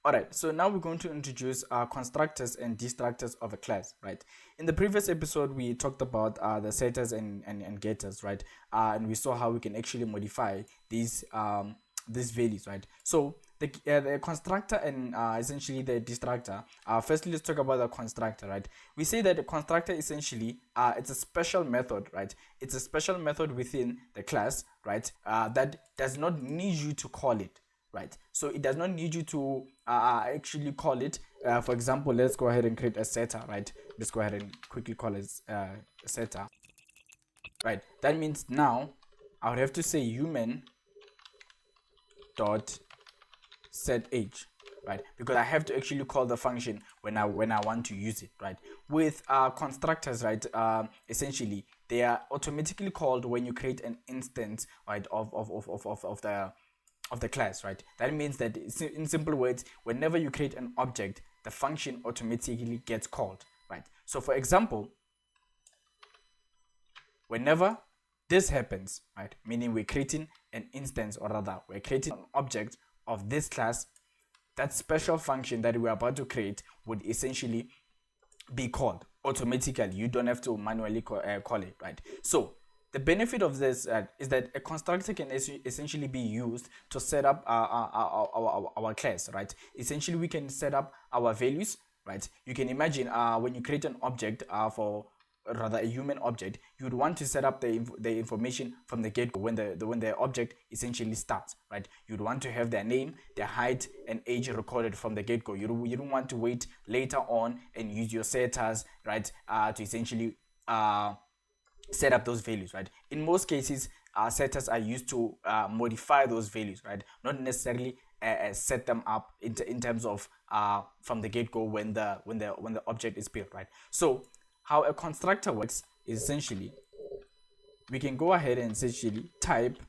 Alright, so now we're going to introduce constructors and destructors of a class, right? In the previous episode, we talked about the setters and getters, right? And we saw how we can actually modify these values, right? So the constructor and essentially the destructor. Firstly, let's talk about the constructor, right? We say that the constructor essentially it's a special method, right? It's a special method within the class, right? That does not need you to call it, right? So it does not need you to actually call it. For example, let's go ahead and create a setter, right? Let's go ahead and quickly call it a setter, right? That means now I would have to say human dot set age, right? Because I have to actually call the function when I want to use it, right? With constructors, right? Essentially they are automatically called when you create an instance, right, of the class, right? That means that in simple words, whenever you create an object, the function automatically gets called, right? So for example, whenever this happens, right, meaning we're creating an instance, or rather we're creating an object of this class, that special function that we're about to create would essentially be called automatically. You don't have to manually call it, right? So the benefit of this is that a constructor can essentially be used to set up our class, right? Essentially, we can set up our values, right? You can imagine when you create an object for rather a human object, you would want to set up the information from the get-go when the object essentially starts, right? You'd want to have their name, their height, and age recorded from the get-go. You don't want to wait later on and use your setters, right, to essentially set up those values, right? In most cases, setters are used to modify those values, right? Not necessarily set them up in terms of from the get-go when the object is built, right? So how a constructor works is essentially we can go ahead and essentially type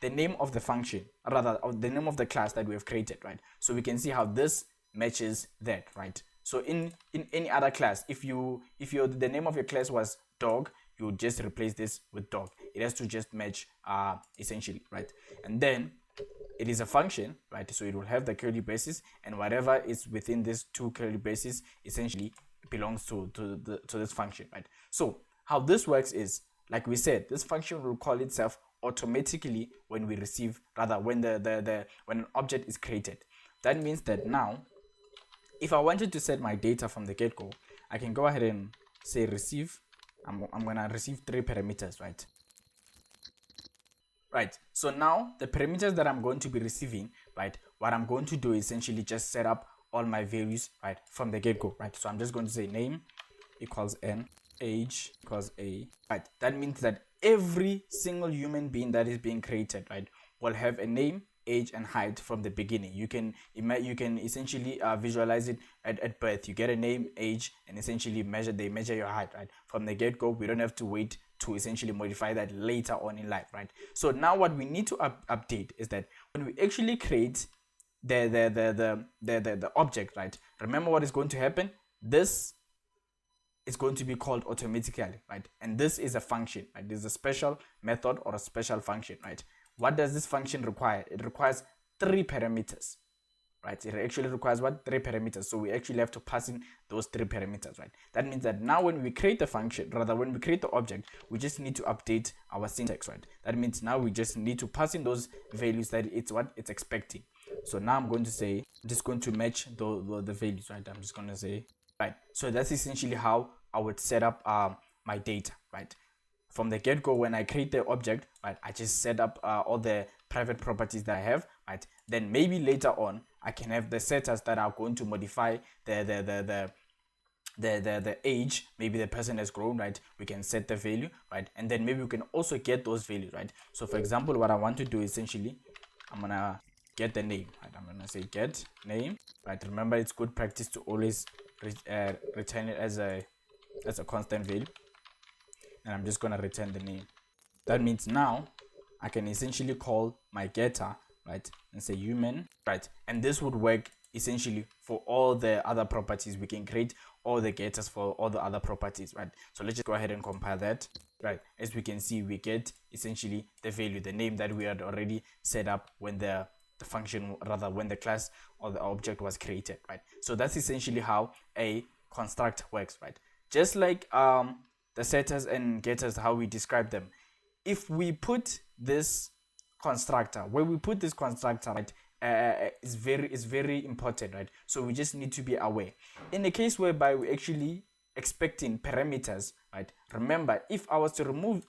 the name of the function, rather the name of the class that we have created, right? So we can see how this matches that, right? So in any other class, if the name of your class was dog, you would just replace this with dog. It has to just match essentially, right? And then it is a function, right? So it will have the curly braces, and whatever is within these two curly braces essentially belongs to this function, right? So how this works is, like we said, this function will call itself automatically when we receive, rather when when an object is created. That means that now if I wanted to set my data from the get-go, I can go ahead and say receive. I'm gonna receive 3 parameters, right? Right, so now the parameters that I'm going to be receiving, right, what I'm going to do is essentially just set up all my values, right, from the get-go, right? So I'm just going to say name equals n, age equals a, right? That means that every single human being that is being created, right, will have a name, age, and height from the beginning. You can essentially visualize it at birth. You get a name, age, and essentially they measure your height, right? From the get-go, we don't have to wait to essentially modify that later on in life, right? So now what we need to update is that when we actually create the object, right, remember what is going to happen. This is going to be called automatically, right? And this is a function, right? This is a special method or a special function, right? What does this function require? It requires 3 parameters, right? It actually requires what? 3 parameters. So we actually have to pass in those 3 parameters, right? That means that now when we create the function, rather when we create the object, we just need to update our syntax, right? That means now we just need to pass in those values that it's what it's expecting. So now I'm going to say, just going to match the values, right? I'm just going to say, right. So that's essentially how I would set up my data, right? From the get-go, when I create the object, right, I just set up all the private properties that I have, right? Then maybe later on I can have the setters that are going to modify the age. Maybe the person has grown, right? We can set the value, right? And then maybe we can also get those values, right? So for example, what I want to do essentially, I'm gonna get the name, right? I'm gonna say get name, right? Remember, it's good practice to always return it as a constant value, and I'm just gonna return the name. That means now I can essentially call my getter, right, and say human, right? And this would work essentially for all the other properties. We can create all the getters for all the other properties, right? So let's just go ahead and compile that, right? As we can see, we get essentially the value, the name that we had already set up when the the function, rather when the class or the object was created, right? So that's essentially how a constructor works, right? Just like the setters and getters, how we describe them. If we put this constructor, where we put this constructor, right, is very important, right? So we just need to be aware. In the case whereby we're actually expecting parameters, right? Remember, if I was to remove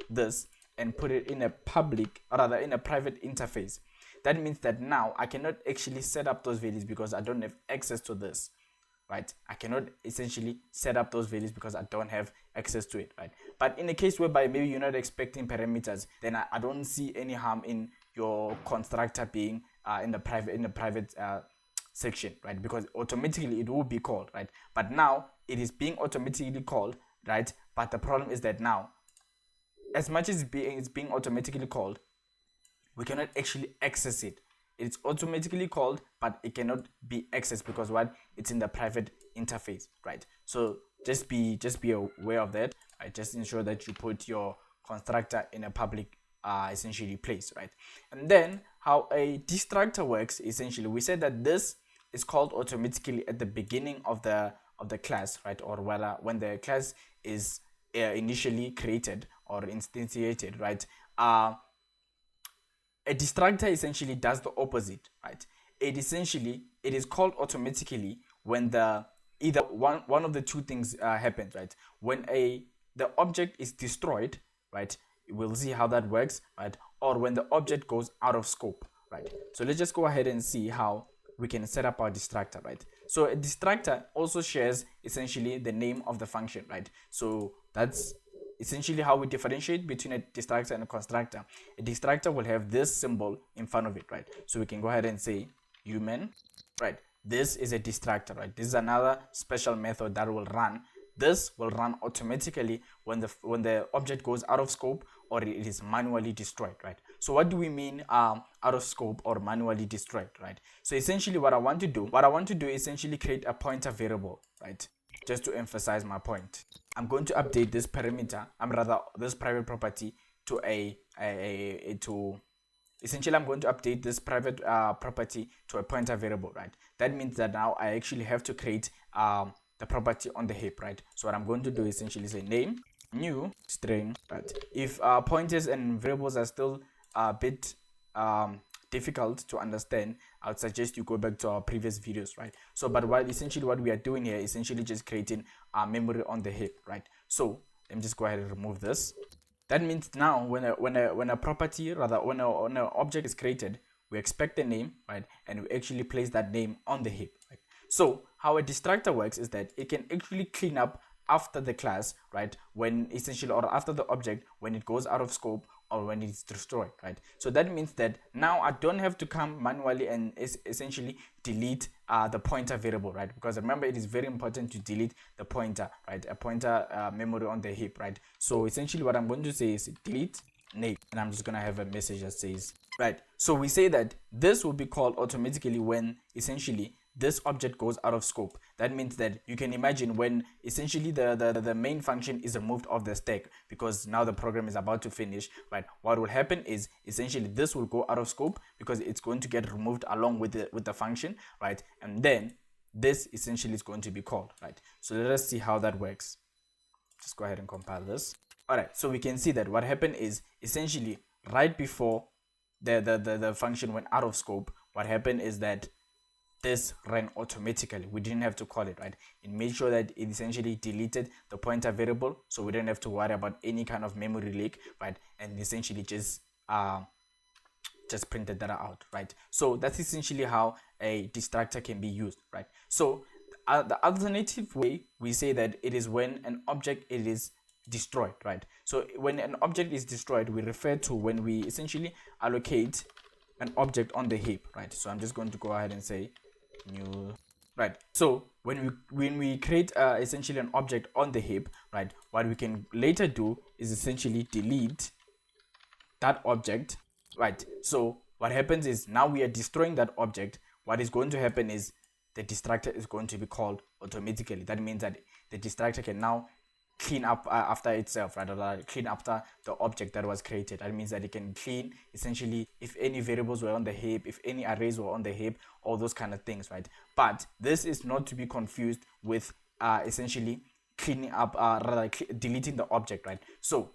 this and put it in a public, or rather in a private interface, that means that now I cannot actually set up those values because I don't have access to this, right? I cannot essentially set up those values because I don't have access to it, right? But in a case whereby maybe you're not expecting parameters, then I don't see any harm in your constructor being in the private section, right? Because automatically it will be called, right? But now it is being automatically called, right? But the problem is that now, as much as it's being automatically called, we cannot actually access it. It's automatically called, but it cannot be accessed because what? It's in the private interface, right? So just be aware of that, right? Just ensure that you put your constructor in a public essentially place, right? And then how a destructor works, essentially, we said that this is called automatically at the beginning of the class, right? Or when the class is initially created or instantiated, right? A destructor essentially does the opposite, right? It is called automatically when the either one of the two things happens, right? When the object is destroyed, right? We'll see how that works, right? Or when the object goes out of scope, right? So let's just go ahead and see how we can set up our destructor, right? So a destructor also shares essentially the name of the function, right? So that's essentially how we differentiate between a destructor and a constructor. A destructor will have this symbol in front of it, right? So we can go ahead and say human, right? This is a destructor, right? This is another special method that will run. This will run automatically when the object goes out of scope or it is manually destroyed, right? So what do we mean out of scope or manually destroyed, right? So essentially what I want to do is essentially create a pointer variable, right? Just to emphasize my point, I'm going to update this parameter, this private property to essentially I'm going to update this private property to a pointer variable, right? That means that now I actually have to create the property on the heap, right? So what I'm going to do is essentially say name new string, right? If pointers and variables are still a bit difficult to understand, I would suggest you go back to our previous videos, right? So but essentially what we are doing here is essentially just creating memory on the heap, right? So let me just go ahead and remove this. That means now when a property, rather when an object is created, we expect the name, right? And we actually place that name on the heap, right? So how a destructor works is that it can actually clean up after the class, right? When essentially, or after the object, when it goes out of scope or when it's destroyed, right? So that means that now I don't have to come manually and essentially delete the pointer variable, right? Because remember, it is very important to delete the pointer, right? A pointer memory on the heap, right? So essentially what I'm going to say is delete name, and I'm just going to have a message that says, right? So we say that this will be called automatically when essentially this object goes out of scope. That means that you can imagine when essentially the main function is removed off the stack, because now the program is about to finish, right? What will happen is essentially this will go out of scope because it's going to get removed along with the function, right? And then this essentially is going to be called, right? So let us see how that works. Just go ahead and compile this. All right, so we can see that what happened is essentially right before the function went out of scope, what happened is that this ran automatically. We didn't have to call it, right? It made sure that it essentially deleted the pointer variable, so we didn't have to worry about any kind of memory leak, right? And essentially just printed that out, right? So that's essentially how a destructor can be used, right? So the alternative way we say that it is when an object is destroyed, right? So when an object is destroyed, we refer to when we essentially allocate an object on the heap, right? So I'm just going to go ahead and say new, right? So when we create essentially an object on the heap, right, what we can later do is essentially delete that object, right? So what happens is now we are destroying that object. What is going to happen is the destructor is going to be called automatically. That means that the destructor can now clean up after itself, right? Or clean after the object that was created. That means that it can clean essentially if any variables were on the heap, if any arrays were on the heap, all those kind of things, right? But this is not to be confused with essentially cleaning up, deleting the object, right? So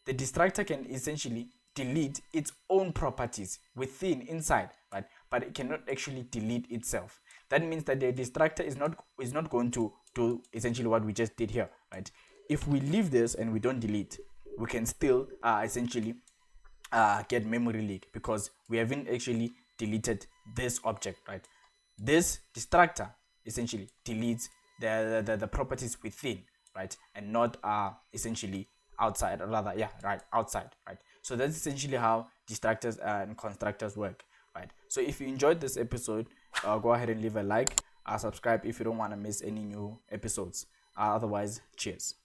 the destructor can essentially delete its own properties inside, right? But it cannot actually delete itself. That means that the destructor is not going to do essentially what we just did here, right? If we leave this and we don't delete, we can still essentially get memory leak because we haven't actually deleted this object, right? This destructor essentially deletes the properties within, right, and not essentially outside, or rather, yeah, right, outside, right? So that's essentially how destructors and constructors work, right? So if you enjoyed this episode, go ahead and leave a like, subscribe if you don't want to miss any new episodes. Otherwise, cheers.